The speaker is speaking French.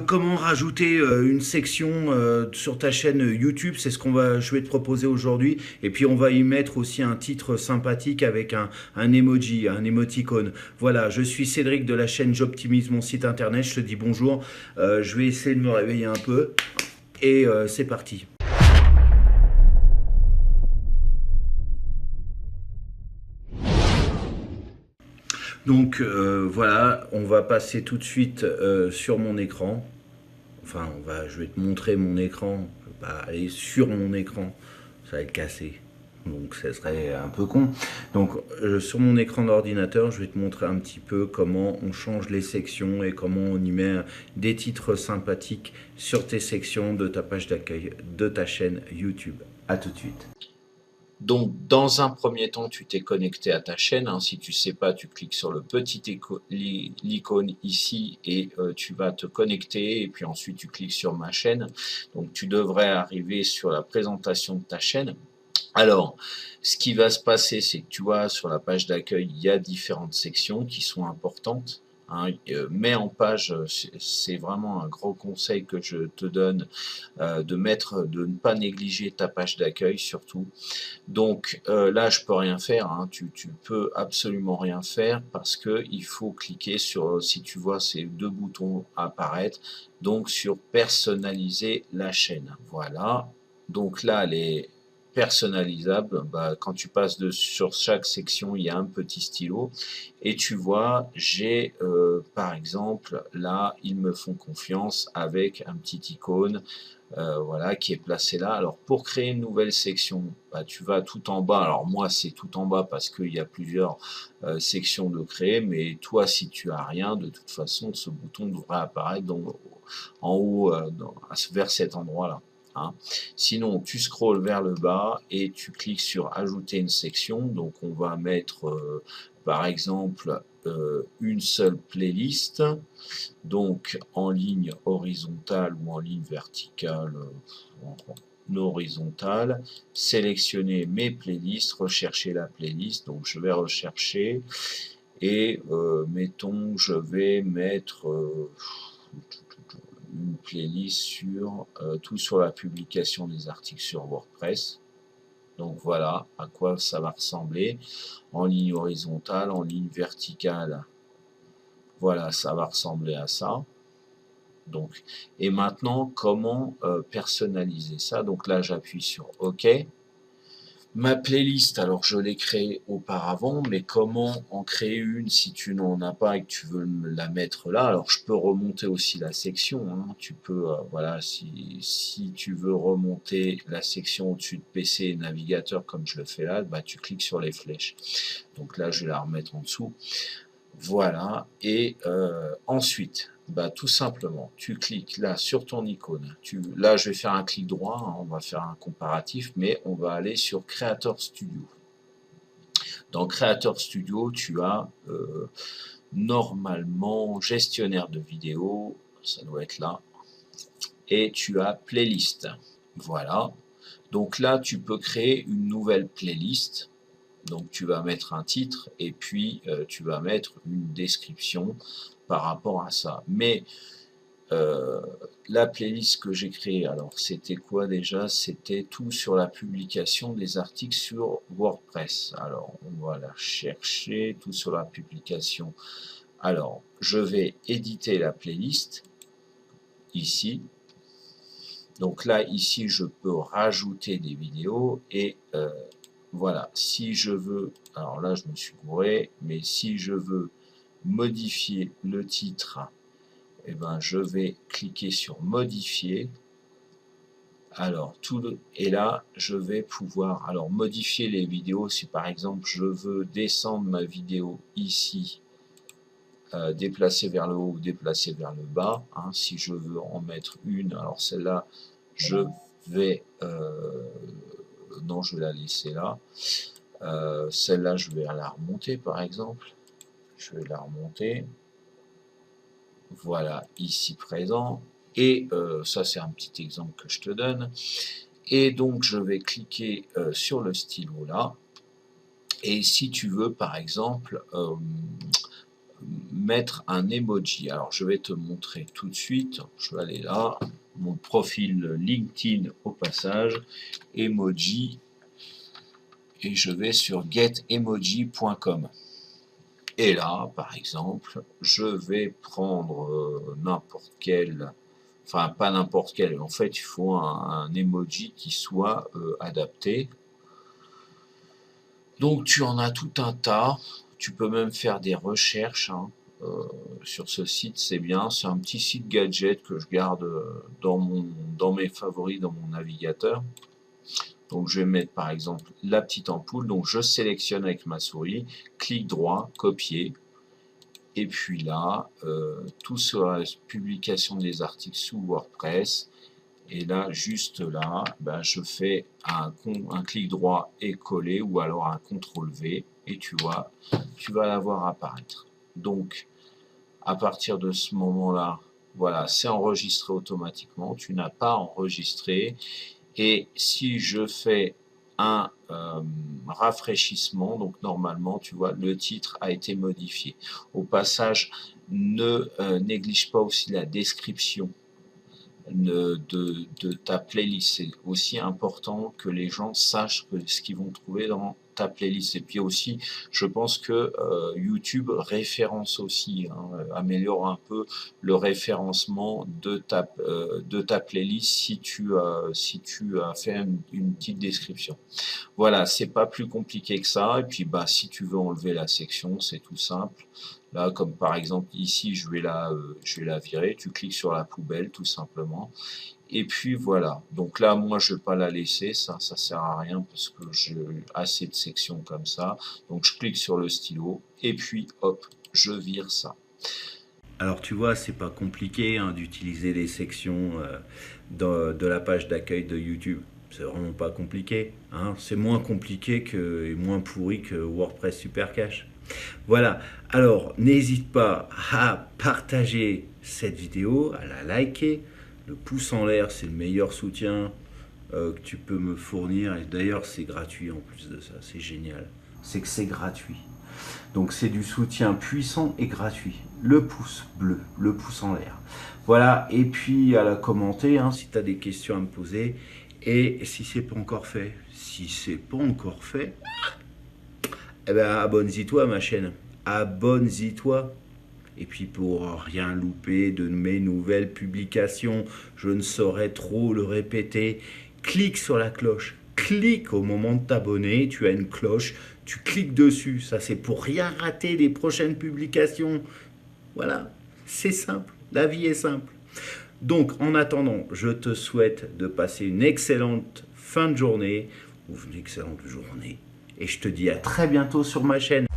Comment rajouter une section sur ta chaîne YouTube, c'est ce je vais te proposer aujourd'hui. Et puis on va y mettre aussi un titre sympathique avec un emoji, un émoticône. Voilà, je suis Cédric de la chaîne J'optimise mon site internet. Je te dis bonjour. Je vais essayer de me réveiller un peu. Et c'est parti. Donc voilà, on va passer tout de suite sur mon écran. Enfin, je vais te montrer mon écran. Je vais pas aller sur mon écran, ça va être cassé. Donc ça serait un peu con. Donc sur mon écran d'ordinateur, je vais te montrer un petit peu comment on change les sections et comment on y met des titres sympathiques sur tes sections de ta page d'accueil de ta chaîne YouTube. A tout de suite. Donc, dans un premier temps, tu t'es connecté à ta chaîne, hein. Si tu sais pas, tu cliques sur le petit l'icône ici et tu vas te connecter. Et puis ensuite, tu cliques sur ma chaîne. Donc, tu devrais arriver sur la présentation de ta chaîne. Alors, ce qui va se passer, c'est que tu vois, sur la page d'accueil, il y a différentes sections qui sont importantes, hein. Mets en page, c'est vraiment un gros conseil que je te donne, de ne pas négliger ta page d'accueil surtout. Donc là, je peux rien faire, hein. Tu peux absolument rien faire parce que il faut cliquer sur, si tu vois ces deux boutons apparaître, donc sur personnaliser la chaîne. Voilà. Donc là, elle est personnalisable. Bah, quand tu passes sur chaque section, il y a un petit stylo et tu vois, j'ai par exemple là, ils me font confiance avec un petit icône, voilà, qui est placé là. Alors pour créer une nouvelle section, bah, tu vas tout en bas. Alors moi c'est tout en bas parce qu'il y a plusieurs sections de créer, mais toi si tu as rien, de toute façon ce bouton devrait apparaître en haut, vers cet endroit-là, hein. Sinon, tu scrolles vers le bas et tu cliques sur ajouter une section. Donc on va mettre par exemple une seule playlist, donc en ligne horizontale ou en ligne verticale, en horizontale, sélectionner mes playlists, rechercher la playlist, donc je vais rechercher et mettons je vais mettre une playlist sur tout sur la publication des articles sur WordPress. Donc voilà à quoi ça va ressembler en ligne horizontale, en ligne verticale. Voilà, ça va ressembler à ça. Donc, et maintenant, comment personnaliser ça? Donc là, j'appuie sur OK. Ma playlist, alors je l'ai créée auparavant, mais comment en créer une si tu n'en as pas et que tu veux la mettre là? Alors je peux remonter aussi la section, hein. Tu peux, voilà, si tu veux remonter la section au-dessus de PC et navigateur comme je le fais là, bah tu cliques sur les flèches. Donc là, je vais la remettre en dessous. Voilà, et ensuite, bah, tout simplement, tu cliques là sur ton icône. Là, je vais faire un clic droit, hein, on va faire un comparatif, mais on va aller sur Creator Studio. Dans Creator Studio, tu as normalement gestionnaire de vidéos, ça doit être là, et tu as playlist. Voilà. Donc là, tu peux créer une nouvelle playlist. Donc tu vas mettre un titre et puis tu vas mettre une description par rapport à ça. Mais euh, la playlist que j'ai créée, alors c'était quoi déjà? C'était tout sur la publication des articles sur WordPress. Alors on va la chercher, tout sur la publication. Alors je vais éditer la playlist ici. Donc là, ici, je peux rajouter des vidéos et voilà, si je veux, alors là je me suis gouré, mais si je veux modifier le titre, eh ben, je vais cliquer sur modifier. Alors, et là, je vais pouvoir alors modifier les vidéos. Si par exemple, je veux descendre ma vidéo ici, déplacer vers le haut ou déplacer vers le bas, hein, si je veux en mettre une, alors celle-là, je vais, non, je vais la laisser là. Celle-là, je vais la remonter par exemple. Je vais la remonter. Voilà, ici présent. Et ça, c'est un petit exemple que je te donne. Et donc, je vais cliquer sur le stylo là. Et si tu veux, par exemple, mettre un emoji. Alors, je vais te montrer tout de suite. Je vais aller là, mon profil LinkedIn au passage, emoji, et je vais sur getemoji.com. Et là, par exemple, je vais prendre n'importe quel, enfin pas n'importe quel, en fait il faut un emoji qui soit adapté. Donc tu en as tout un tas, tu peux même faire des recherches sur ce site, c'est bien, c'est un petit site gadget que je garde dans mes favoris dans mon navigateur. Donc je vais mettre par exemple la petite ampoule, donc je sélectionne avec ma souris, clic droit, copier, et puis là, tout sur la publication des articles sous WordPress, et là, juste là, ben, je fais un clic droit et coller, ou alors un CTRL V, et tu vois, tu vas la voir apparaître. Donc, à partir de ce moment-là, voilà, c'est enregistré automatiquement, tu n'as pas enregistré. Et si je fais un rafraîchissement, donc normalement, tu vois, le titre a été modifié. Au passage, ne néglige pas aussi la description de ta playlist. C'est aussi important que les gens sachent ce qu'ils vont trouver dans ta playlist. Et puis aussi, je pense que YouTube référence aussi, améliore un peu le référencement de ta playlist si tu as fait une petite description. Voilà, c'est pas plus compliqué que ça. Et puis, bah, si tu veux enlever la section, c'est tout simple. Là, comme par exemple ici, je vais la virer. Tu cliques sur la poubelle, tout simplement. Et puis voilà. Donc là, moi, je vais pas la laisser. Ça sert à rien parce que j'ai assez de sections comme ça. Donc, je clique sur le stylo. Et puis, hop, je vire ça. Alors tu vois, c'est pas compliqué d'utiliser les sections de la page d'accueil de YouTube. C'est vraiment pas compliqué. C'est moins compliqué et moins pourri que WordPress Supercache. Voilà, alors n'hésite pas à partager cette vidéo, à la liker. Le pouce en l'air, c'est le meilleur soutien que tu peux me fournir. Et d'ailleurs, c'est gratuit en plus de ça, c'est génial. C'est que c'est gratuit. Donc c'est du soutien puissant et gratuit. Le pouce bleu, le pouce en l'air. Voilà, et puis à la commenter si tu as des questions à me poser. Et si c'est pas encore fait, eh ben abonne-y-toi à ma chaîne. Abonne-y-toi. Et puis pour rien louper de mes nouvelles publications, je ne saurais trop le répéter, clique sur la cloche. Clique au moment de t'abonner, tu as une cloche, tu cliques dessus. Ça, c'est pour rien rater des prochaines publications. Voilà, c'est simple, la vie est simple. Donc, en attendant, je te souhaite de passer une excellente fin de journée, ou une excellente journée. Et je te dis à très bientôt sur ma chaîne.